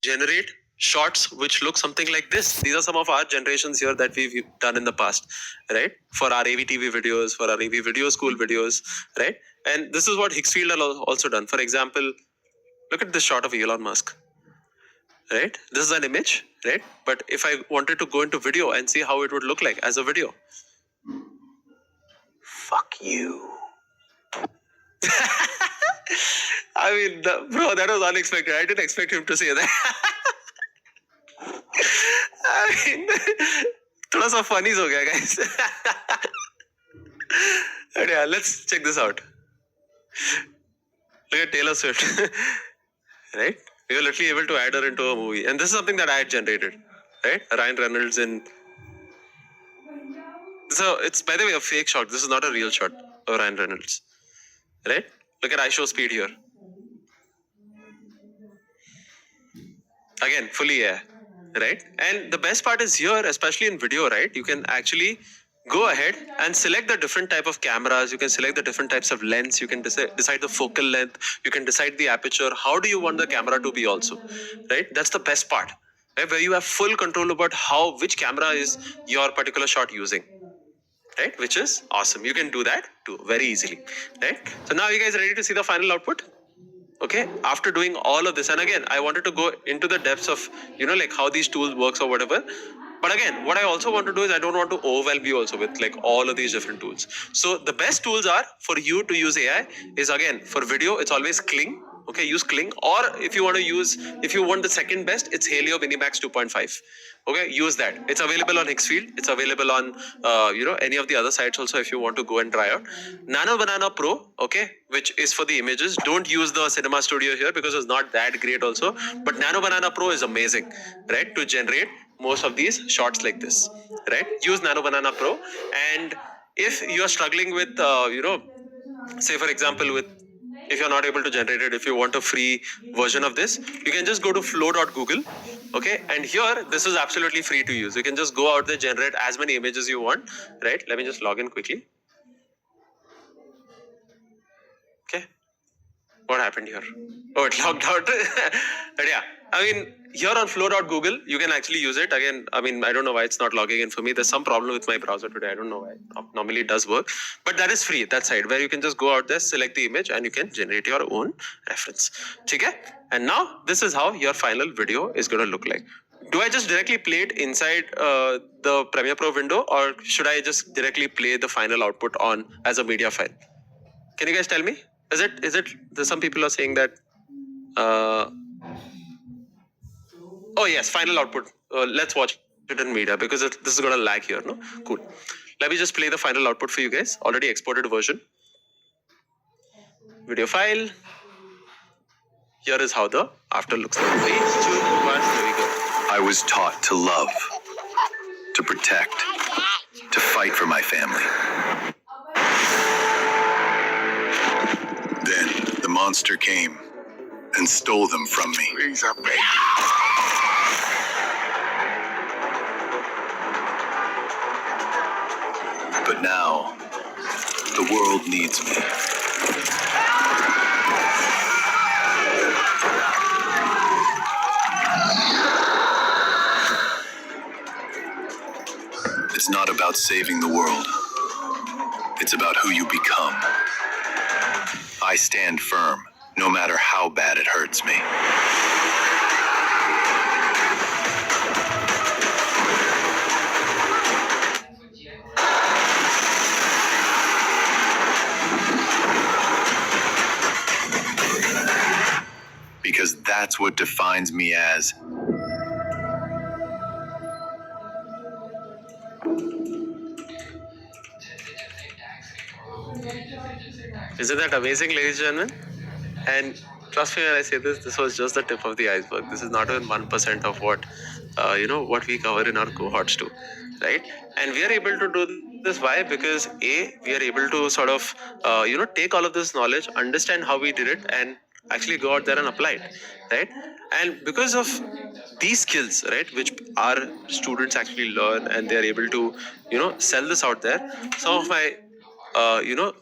generate shots which look something like this. These are some of our generations here that we've done in the past, right? For our AVTV videos, for our AV video school videos, right? And this is what Higgsfield has also done. For example, look at this shot of Elon Musk, right? This is an image, right? But if I wanted to go into video and see how it would look like as a video, fuck you. I mean, bro, that was unexpected. I didn't expect him to say that. I mean, थोड़ा सा funny हो गया, guys. But yeah, let's check this out. Look at Taylor Swift, right? We were literally able to add her into a movie, and this is something that I had generated, right? Ryan Reynolds in. So it's, by the way, a fake shot. This is not a real shot of Ryan Reynolds, right? Look at IShowSpeed here. Again, fully AI, right? And the best part is here, especially in video, right? You can actually go ahead and select the different type of cameras. You can select the different types of lens. You can decide the focal length. You can decide the aperture. How do you want the camera to be also, right? That's the best part, right? Where you have full control about which camera is your particular shot using, right? Which is awesome. You can do that too very easily, right? So now you guys ready to see the final output? Okay, after doing all of this, and again, I wanted to go into the depths of, like how these tools works or whatever. But again, what I also want to do is I don't want to overwhelm you also with like all of these different tools. So the best tools are for you to use AI is, again, for video, it's always Kling. Okay, use Kling. Or if you want the second best, it's Helio Minimax 2.5. Okay, use that. It's available on Higgsfield. It's available on any of the other sites also if you want to go and try out. Nano Banana Pro, okay, which is for the images. Don't use the Cinema Studio here because it's not that great also. But Nano Banana Pro is amazing, right, to generate most of these shots like this, right? Use Nano Banana Pro. And if you are struggling with, say for example, if you're not able to generate it, if you want a free version of this, you can just go to flow.google. Okay, and here this is absolutely free to use. You can just go out there, generate as many images you want, right? Let me just log in quickly. Okay, what happened here? Oh, it logged out. But yeah, I mean, here on flow.google, you can actually use it. Again, I mean, I don't know why it's not logging in for me. There's some problem with my browser today. I don't know why. Normally it does work. But that is free, that side, where you can just go out there, select the image, and you can generate your own reference. Okay? And now, this is how your final video is going to look like. Do I just directly play it inside the Premiere Pro window, or should I just directly play the final output on as a media file? Can you guys tell me? Is it? Some people are saying that. Oh yes, final output. Let's watch it in media because this is gonna lag here. No, cool. Let me just play the final output for you guys. Already exported version. Video file. Here is how the after looks like. 3, 2, 1. There we go. I was taught to love, to protect, to fight for my family. Then the monster came and stole them from me. But now, the world needs me. It's not about saving the world. It's about who you become. I stand firm, no matter how bad it hurts me. Because that's what defines me as Isn't that amazing, ladies and gentlemen? And trust me when I say this was just the tip of the iceberg. This is not even 1% of what what we cover in our cohorts too, right? And we are able to do this. Why? Because we are able to sort of take all of this knowledge, understand how we did it, and actually go out there and apply it, right? And because of these skills, right, which our students actually learn, and they are able to sell this out there. Some of my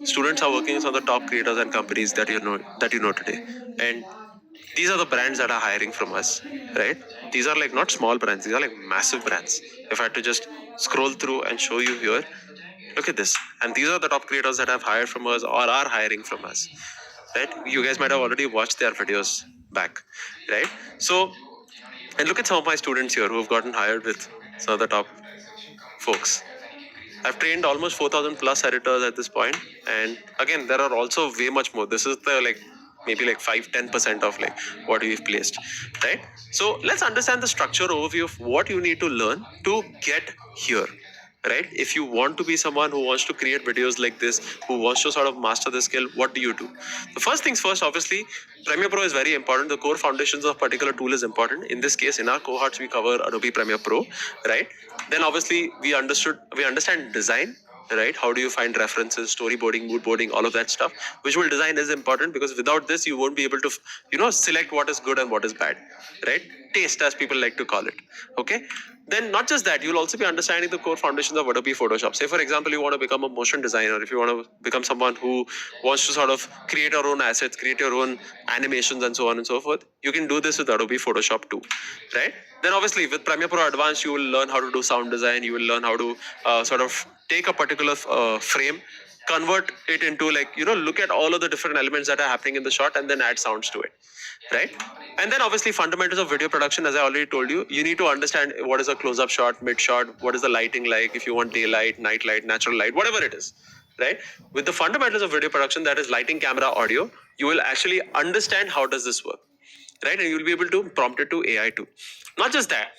students are working with some of the top creators and companies that you know today, and these are the brands that are hiring from us, right? These are like not small brands, these are like massive brands. If I had to just scroll through and show you here, look at this. And these are the top creators that have hired from us or are hiring from us, right? You guys might have already watched their videos back, right? So, and look at some of my students here who have gotten hired with some of the top folks. I've trained almost 4,000 plus editors at this point, and again, there are also way much more. This is the like maybe like 5-10% of like what we've placed, right? So let's understand the structure overview of what you need to learn to get here, right? If you want to be someone who wants to create videos like this, who wants to sort of master the skill, what do you do? The first things first, obviously, Premiere Pro is very important. The core foundations of a particular tool is important. In this case, in our cohorts, we cover Adobe Premiere Pro, right? Then obviously we understand design, right? How do you find references, storyboarding, mood boarding, all of that stuff. Visual design is important because without this, you won't be able to, select what is good and what is bad, right? Taste, as people like to call it. Okay. Then not just that, you'll also be understanding the core foundations of Adobe Photoshop. Say, for example, you want to become a motion designer, if you want to become someone who wants to sort of create your own assets, create your own animations and so on and so forth, you can do this with Adobe Photoshop too, right? Then obviously with Premiere Pro Advanced, you will learn how to do sound design, you will learn how to sort of take a particular frame, convert it into look at all of the different elements that are happening in the shot and then add sounds to it, right? And then obviously fundamentals of video production, as I already told you, you need to understand what is a close-up shot, mid shot, what is the lighting like, if you want daylight, night light, natural light, whatever it is, right? With the fundamentals of video production, that is lighting, camera, audio, you will actually understand how does this work, right? And you'll be able to prompt it to AI too. Not just that,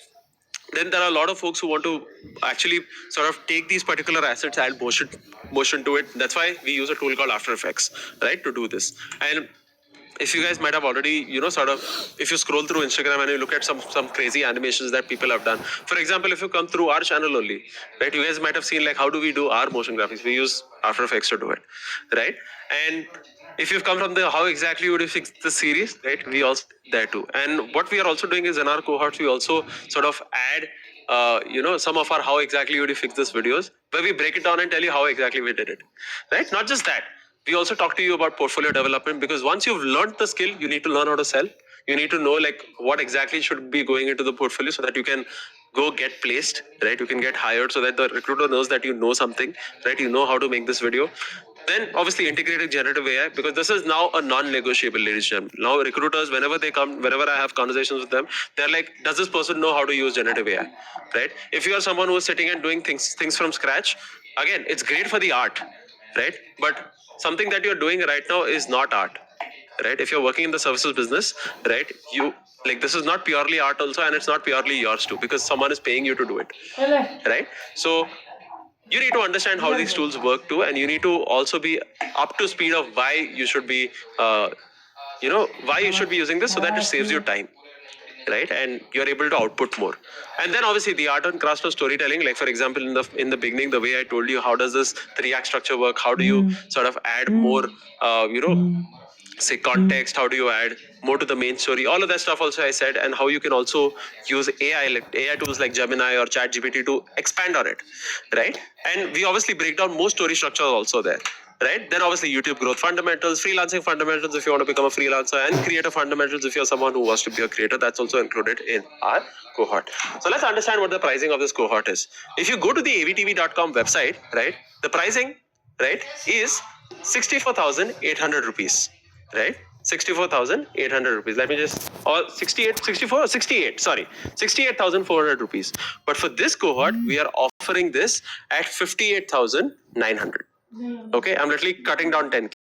then there are a lot of folks who want to actually sort of take these particular assets, add motion to it. That's why we use a tool called After Effects, right, to do this. And if you guys might have already, if you scroll through Instagram and you look at some crazy animations that people have done. For example, if you come through our channel only, right, you guys might have seen like how do we do our motion graphics. We use After Effects to do it, right? And if you've come from the how exactly would you fix the series, right? We also there too. And what we are also doing is in our cohorts, we also sort of add some of our how exactly would you fix this videos, where we break it down and tell you how exactly we did it, right? Not just that, we also talk to you about portfolio development, because once you've learned the skill, you need to learn how to sell. You need to know like what exactly should be going into the portfolio so that you can go get placed, right? You can get hired so that the recruiter knows that you know something, right? You know how to make this video. Then obviously integrated generative AI, because this is now a non-negotiable, ladies and gentlemen. Now recruiters, whenever I have conversations with them, they're like, does this person know how to use generative AI, right? If you are someone who is sitting and doing things from scratch, again, it's great for the art, right? But something that you're doing right now is not art, right? If you're working in the services business, right, you like this is not purely art also, and it's not purely yours too, because someone is paying you to do it, right? So you need to understand how these tools work too, and you need to also be up to speed of why you should be using this so that it saves you time, right? And you're able to output more. And then obviously the art and craft of storytelling, like for example in the beginning, the way I told you how does this 3-act structure work, how do you sort of add more say context, how do you add more to the main story, all of that stuff also I said, and how you can also use AI tools like Gemini or ChatGPT to expand on it, right? And we obviously break down more story structures also there, right? Then obviously YouTube growth fundamentals, freelancing fundamentals if you want to become a freelancer, and creator fundamentals if you're someone who wants to be a creator. That's also included in our cohort. So let's understand what the pricing of this cohort is. If you go to the avtv.com website, right, the pricing, right, is 64,800 rupees, right? 64,800 rupees. Let me just, or 68,400 rupees. But for this cohort, we are offering this at 58,900. Okay, I'm literally cutting down 10K.